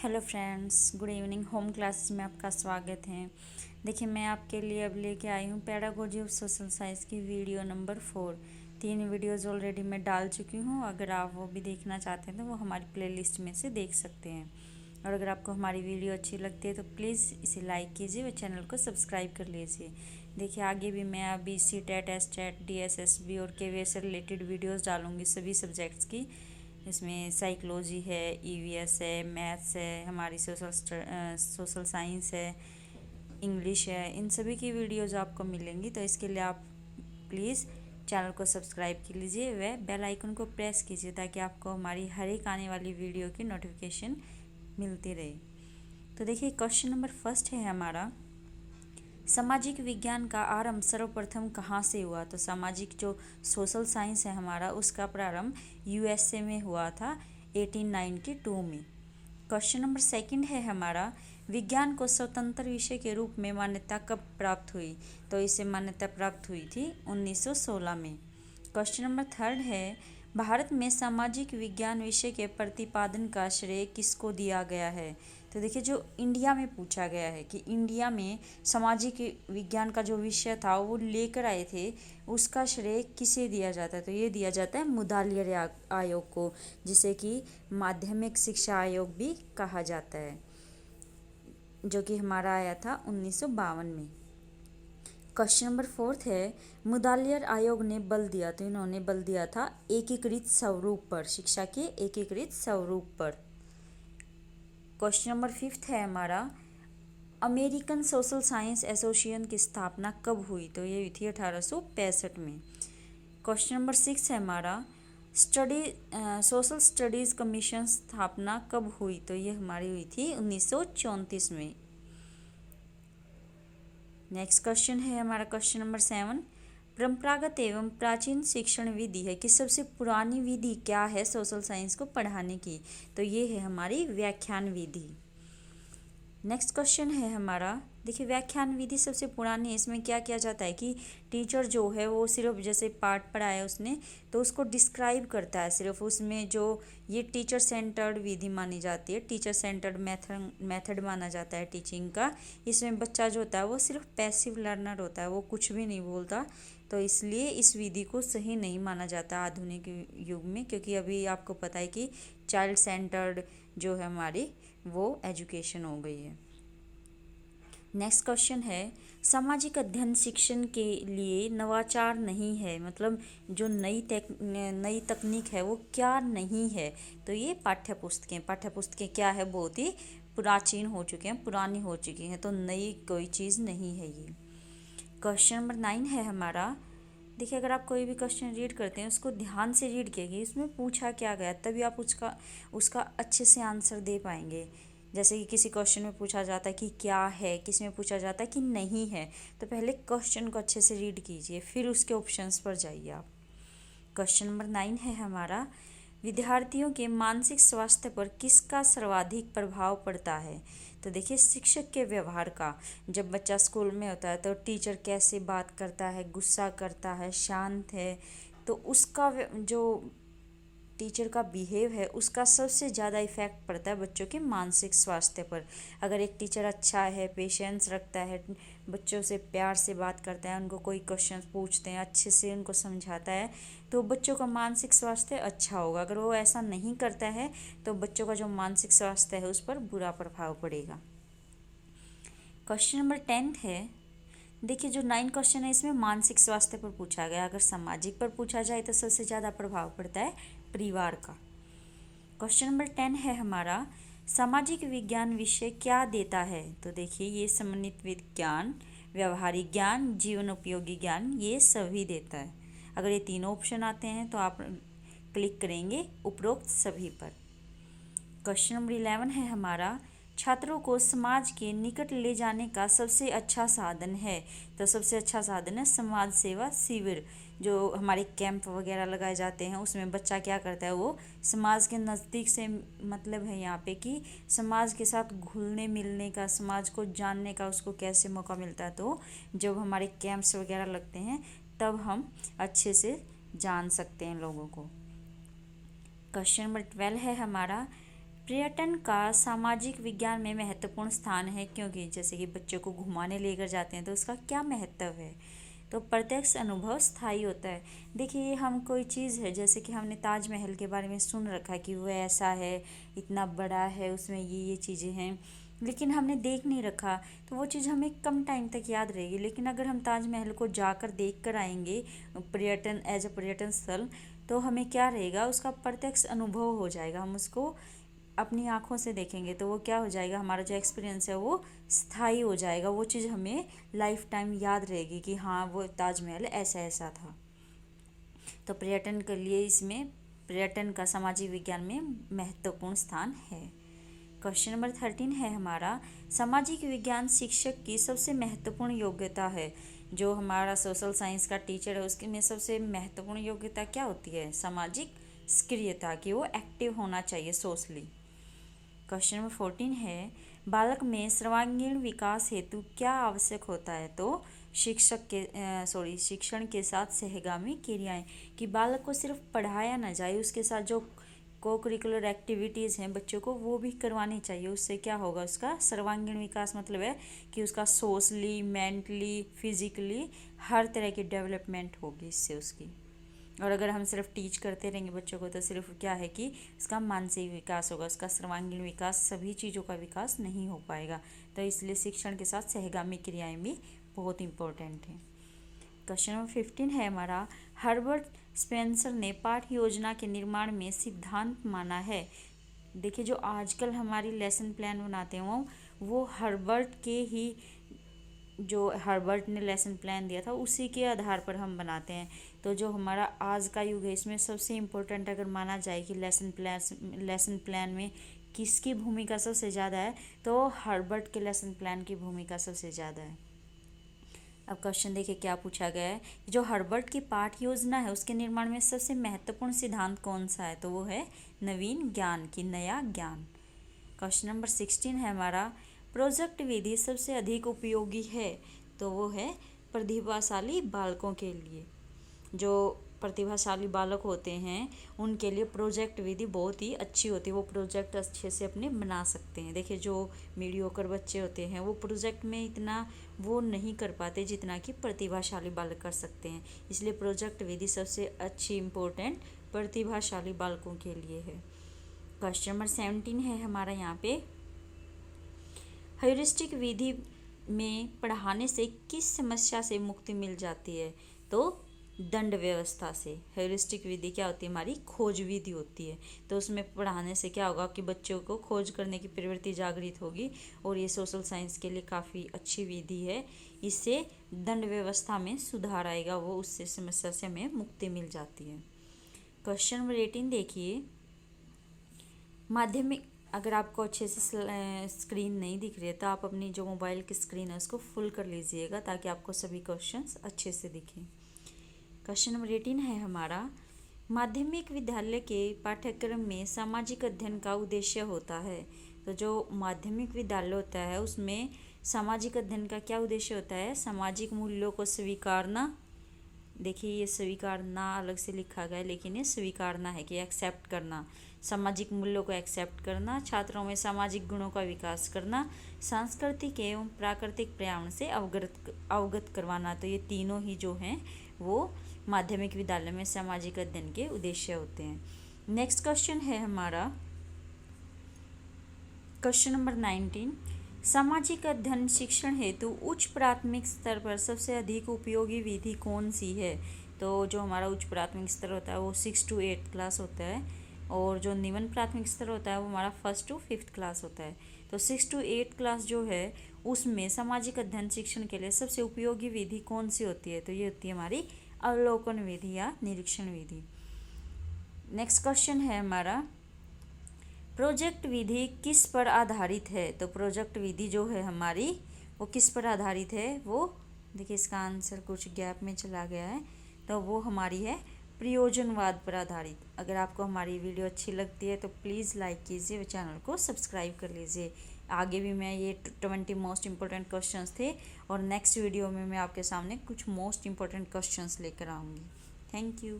Hello friends, good evening. Home classes में आपका स्वागत है। देखिए, मैं आपके लिए अब लेके आई हूँ पेडागोजी ऑफ सोशल साइंस की वीडियो नंबर 4। 3 वीडियोज़ ऑलरेडी मैं डाल चुकी हूँ। अगर आप वो भी देखना चाहते हैं तो वो हमारी प्लेलिस्ट में से देख सकते हैं। और अगर आपको हमारी वीडियो अच्छी लगती है तो प्लीज़ इसे लाइक कीजिए और चैनल को सब्सक्राइब कर लीजिए। देखिए, आगे भी मैं अभी C TET, S TET, DSSB और KVS से रिलेटेड वीडियोज़ डालूँगी सभी सब्जेक्ट्स की। इसमें साइकोलॉजी है, EVS है, मैथ्स है, हमारी सोशल साइंस है, इंग्लिश है। इन सभी की वीडियोज़ आपको मिलेंगी। तो इसके लिए आप प्लीज़ चैनल को सब्सक्राइब कर लीजिए व बेल आइकन को प्रेस कीजिए ताकि आपको हमारी हर एक आने वाली वीडियो की नोटिफिकेशन मिलती रहे। तो देखिए, क्वेश्चन नंबर फर्स्ट है हमारा, सामाजिक विज्ञान का आरंभ सर्वप्रथम कहाँ से हुआ। तो सामाजिक जो सोशल साइंस है हमारा, उसका प्रारंभ USA में हुआ था 1892 में। क्वेश्चन नंबर सेकंड है हमारा, विज्ञान को स्वतंत्र विषय के रूप में मान्यता कब प्राप्त हुई। तो इसे मान्यता प्राप्त हुई थी 1916 में। क्वेश्चन नंबर थर्ड है, भारत में सामाजिक विज्ञान विषय के प्रतिपादन का श्रेय किसको दिया गया है। तो देखिए, जो इंडिया में पूछा गया है कि इंडिया में सामाजिक विज्ञान का जो विषय था वो लेकर आए थे, उसका श्रेय किसे दिया जाता है। तो ये दिया जाता है मुदालियर आयोग को, जिसे कि माध्यमिक शिक्षा आयोग भी कहा जाता है, जो कि हमारा आया था 1952 में। क्वेश्चन नंबर फोर्थ है, मुदालियर आयोग ने बल दिया। तो इन्होंने बल दिया था एकीकृत स्वरूप पर, शिक्षा के एकीकृत स्वरूप पर। क्वेश्चन नंबर फिफ्थ है हमारा, अमेरिकन सोशल साइंस एसोसिएशन की स्थापना कब हुई। तो ये हुई थी 1865 में। क्वेश्चन नंबर सिक्स है हमारा, सोशल स्टडीज़ कमीशन स्थापना कब हुई। तो ये हमारी हुई थी 1934 में। नेक्स्ट क्वेश्चन है हमारा क्वेश्चन नंबर 7, परंपरागत एवं प्राचीन शिक्षण विधि है कि सबसे पुरानी विधि क्या है सोशल साइंस को पढ़ाने की। तो ये है हमारी व्याख्यान विधि। नेक्स्ट क्वेश्चन है हमारा, देखिए, व्याख्यान विधि सबसे पुरानी है। इसमें क्या किया जाता है कि टीचर जो है वो सिर्फ जैसे पाठ पढ़ाया उसने तो उसको डिस्क्राइब करता है सिर्फ। उसमें जो ये टीचर सेंटर्ड विधि मानी जाती है, टीचर सेंटर्ड मेथड माना जाता है टीचिंग का। इसमें बच्चा जो होता है वो सिर्फ पैसिव लर्नर होता है, वो कुछ भी नहीं बोलता। तो इसलिए इस विधि को सही नहीं माना जाता आधुनिक युग में, क्योंकि अभी आपको पता है कि चाइल्ड सेंटर्ड जो है हमारी वो एजुकेशन हो गई है। नेक्स्ट क्वेश्चन है, सामाजिक अध्ययन शिक्षण के लिए नवाचार नहीं है, मतलब जो नई तकनीक है वो क्या नहीं है। तो ये पाठ्यपुस्तकें क्या है, बहुत ही प्राचीन हो चुके हैं, पुरानी हो चुकी हैं। तो नई कोई चीज़ नहीं है ये। क्वेश्चन नंबर 9 है हमारा, देखिए, अगर आप कोई भी क्वेश्चन रीड करते हैं उसको ध्यान से रीड कीजिए, इसमें पूछा क्या गया, तभी आप उसका अच्छे से आंसर दे पाएंगे। जैसे कि किसी क्वेश्चन में पूछा जाता है कि क्या है, किसी में पूछा जाता है कि नहीं है, तो पहले क्वेश्चन को अच्छे से रीड कीजिए, फिर उसके ऑप्शंस पर जाइए आप। क्वेश्चन नंबर 9 है हमारा, विद्यार्थियों के मानसिक स्वास्थ्य पर किसका सर्वाधिक प्रभाव पड़ता है। तो देखिए, शिक्षक के व्यवहार का। जब बच्चा स्कूल में होता है तो टीचर कैसे बात करता है, गुस्सा करता है, शांत है, तो उसका जो टीचर का बिहेव है उसका सबसे ज़्यादा इफ़ेक्ट पड़ता है बच्चों के मानसिक स्वास्थ्य पर। अगर एक टीचर अच्छा है, पेशेंस रखता है, बच्चों से प्यार से बात करता है, उनको कोई क्वेश्चन पूछते हैं, अच्छे से उनको समझाता है, तो बच्चों का मानसिक स्वास्थ्य अच्छा होगा। अगर वो ऐसा नहीं करता है तो बच्चों का जो मानसिक स्वास्थ्य है उस पर बुरा प्रभाव पड़ेगा। क्वेश्चन नंबर 10 है, देखिए, जो 9 क्वेश्चन है इसमें मानसिक स्वास्थ्य पर पूछा गया। अगर सामाजिक पर पूछा जाए तो सबसे ज़्यादा प्रभाव पड़ता है परिवार का। क्वेश्चन नंबर 10 है हमारा, सामाजिक विज्ञान विषय क्या देता है। तो देखिए, ये समन्वित विज्ञान, व्यवहारिक ज्ञान, जीवन उपयोगी ज्ञान, ये सभी देता है। अगर ये तीनों ऑप्शन आते हैं तो आप क्लिक करेंगे उपरोक्त सभी पर। क्वेश्चन नंबर 11 है हमारा, छात्रों को समाज के निकट ले जाने का सबसे अच्छा साधन है। तो सबसे अच्छा साधन है समाज सेवा शिविर। जो हमारे कैंप वगैरह लगाए जाते हैं उसमें बच्चा क्या करता है, वो समाज के नज़दीक से, मतलब है यहाँ पे कि समाज के साथ घुलने मिलने का, समाज को जानने का उसको कैसे मौका मिलता है। तो जब हमारे कैंप्स वगैरह लगते हैं तब हम अच्छे से जान सकते हैं लोगों को। क्वेश्चन नंबर 12 है हमारा, पर्यटन का सामाजिक विज्ञान में महत्वपूर्ण स्थान है, क्योंकि जैसे कि बच्चों को घुमाने लेकर जाते हैं तो उसका क्या महत्व है। तो प्रत्यक्ष अनुभव स्थायी होता है। देखिए, हम कोई चीज़ है, जैसे कि हमने ताजमहल के बारे में सुन रखा कि वो ऐसा है, इतना बड़ा है, उसमें ये चीज़ें हैं, लेकिन हमने देख नहीं रखा, तो वो चीज़ हमें कम टाइम तक याद रहेगी। लेकिन अगर हम ताजमहल को जाकर देख कर आएंगे पर्यटन एज अ पर्यटन स्थल, तो हमें क्या रहेगा, उसका प्रत्यक्ष अनुभव हो जाएगा। हम उसको अपनी आँखों से देखेंगे तो वो क्या हो जाएगा, हमारा जो एक्सपीरियंस है वो स्थायी हो जाएगा। वो चीज़ हमें लाइफ टाइम याद रहेगी कि हाँ, वो ताजमहल ऐसा ऐसा था। तो पर्यटन के लिए इसमें पर्यटन का सामाजिक विज्ञान में महत्वपूर्ण स्थान है। क्वेश्चन नंबर 13 है हमारा, सामाजिक विज्ञान शिक्षक की सबसे महत्वपूर्ण योग्यता है। जो हमारा सोशल साइंस का टीचर है उसके में सबसे महत्वपूर्ण योग्यता क्या होती है, सामाजिक सक्रियता, कि वो एक्टिव होना चाहिए सोशली। क्वेश्चन नंबर 14 है, बालक में सर्वांगीण विकास हेतु क्या आवश्यक होता है। तो शिक्षण के साथ सहगामी क्रियाएं, कि बालक को सिर्फ पढ़ाया ना जाए, उसके साथ जो को करिकुलर एक्टिविटीज़ हैं बच्चों को वो भी करवानी चाहिए। उससे क्या होगा, उसका सर्वांगीण विकास मतलब है कि उसका सोशली, मेंटली, फिजिकली हर तरह की डेवलपमेंट होगी इससे उसकी। और अगर हम सिर्फ टीच करते रहेंगे बच्चों को तो सिर्फ क्या है कि उसका मानसिक विकास होगा, उसका सर्वांगीण विकास, सभी चीज़ों का विकास नहीं हो पाएगा। तो इसलिए शिक्षण के साथ सहगामी क्रियाएं भी बहुत इंपॉर्टेंट हैं। क्वेश्चन नंबर 15 है हमारा, हर्बर्ट स्पेंसर ने पाठ्य योजना के निर्माण में सिद्धांत माना है। देखिए, जो आजकल हमारी लेसन प्लान बनाते हैं वो हर्बर्ट ने लेसन प्लान दिया था उसी के आधार पर हम बनाते हैं। तो जो हमारा आज का युग है इसमें सबसे इम्पोर्टेंट अगर माना जाए कि लेसन प्लान में किसकी भूमिका सबसे ज़्यादा है, तो हर्बर्ट के लेसन प्लान की भूमिका सबसे ज़्यादा है। अब क्वेश्चन देखिए क्या पूछा गया है, जो हर्बर्ट की पाठ्य योजना है उसके निर्माण में सबसे महत्वपूर्ण सिद्धांत कौन सा है। तो वो है नवीन ज्ञान, की नया ज्ञान। क्वेश्चन नंबर 16 है हमारा, प्रोजेक्ट विधि सबसे अधिक उपयोगी है। तो वो है प्रतिभाशाली बालकों के लिए। जो प्रतिभाशाली बालक होते हैं उनके लिए प्रोजेक्ट विधि बहुत ही अच्छी होती है, वो प्रोजेक्ट अच्छे से अपने बना सकते हैं। देखिए, जो मीडियोकर बच्चे होते हैं वो प्रोजेक्ट में इतना वो नहीं कर पाते जितना कि प्रतिभाशाली बालक कर सकते हैं। इसलिए प्रोजेक्ट विधि सबसे अच्छी इम्पोर्टेंट प्रतिभाशाली बालकों के लिए है। क्वेश्चन नंबर 17 है हमारा यहाँ पे, ह्यूरिस्टिक विधि में पढ़ाने से किस समस्या से मुक्ति मिल जाती है। तो दंड व्यवस्था से। ह्यूरिस्टिक विधि क्या होती है, हमारी खोज विधि होती है। तो उसमें पढ़ाने से क्या होगा कि बच्चों को खोज करने की प्रवृत्ति जागृत होगी, और ये सोशल साइंस के लिए काफ़ी अच्छी विधि है। इससे दंड व्यवस्था में सुधार आएगा, वो उससे समस्या से हमें मुक्ति मिल जाती है। क्वेश्चन नंबर 18 देखिए, माध्यमिक, अगर आपको अच्छे से स्क्रीन नहीं दिख रही है तो आप अपनी जो मोबाइल की स्क्रीन है उसको फुल कर लीजिएगा ताकि आपको सभी क्वेश्चंस अच्छे से दिखें। क्वेश्चन नंबर 18 है हमारा, माध्यमिक विद्यालय के पाठ्यक्रम में सामाजिक अध्ययन का उद्देश्य होता है। तो जो माध्यमिक विद्यालय होता है उसमें सामाजिक अध्ययन का क्या उद्देश्य होता है, सामाजिक मूल्यों को स्वीकारना। देखिए, ये स्वीकारना अलग से लिखा गया है लेकिन ये स्वीकारना है कि एक्सेप्ट करना, सामाजिक मूल्यों को एक्सेप्ट करना, छात्रों में सामाजिक गुणों का विकास करना, सांस्कृतिक एवं प्राकृतिक पर्यावरण से अवगत करवाना। तो ये तीनों ही जो हैं वो माध्यमिक विद्यालय में सामाजिक अध्ययन के उद्देश्य होते हैं। नेक्स्ट क्वेश्चन है हमारा क्वेश्चन नंबर 19, सामाजिक अध्ययन शिक्षण हेतु उच्च प्राथमिक स्तर पर सबसे अधिक उपयोगी विधि कौन सी है। तो जो हमारा उच्च प्राथमिक स्तर होता है वो 6 to 8 क्लास होता है, और जो निम्न प्राथमिक स्तर होता है वो हमारा 1st to 5th क्लास होता है। तो 6 to 8 क्लास जो है उसमें सामाजिक अध्ययन शिक्षण के लिए सबसे उपयोगी विधि कौन सी होती है। तो ये होती है हमारी अवलोकन विधि या निरीक्षण विधि। नेक्स्ट क्वेश्चन है हमारा, प्रोजेक्ट विधि किस पर आधारित है। तो प्रोजेक्ट विधि जो है हमारी वो किस पर आधारित है, वो देखिए इसका आंसर कुछ गैप में चला गया है, तो वो हमारी है प्रयोजनवाद पर आधारित। अगर आपको हमारी वीडियो अच्छी लगती है तो प्लीज़ लाइक कीजिए और चैनल को सब्सक्राइब कर लीजिए। आगे भी मैं ये 20 मोस्ट इम्पोर्टेंट क्वेश्चंस थे, और नेक्स्ट वीडियो में मैं आपके सामने कुछ मोस्ट इम्पोर्टेंट क्वेश्चंस लेकर आऊँगी। Thank you.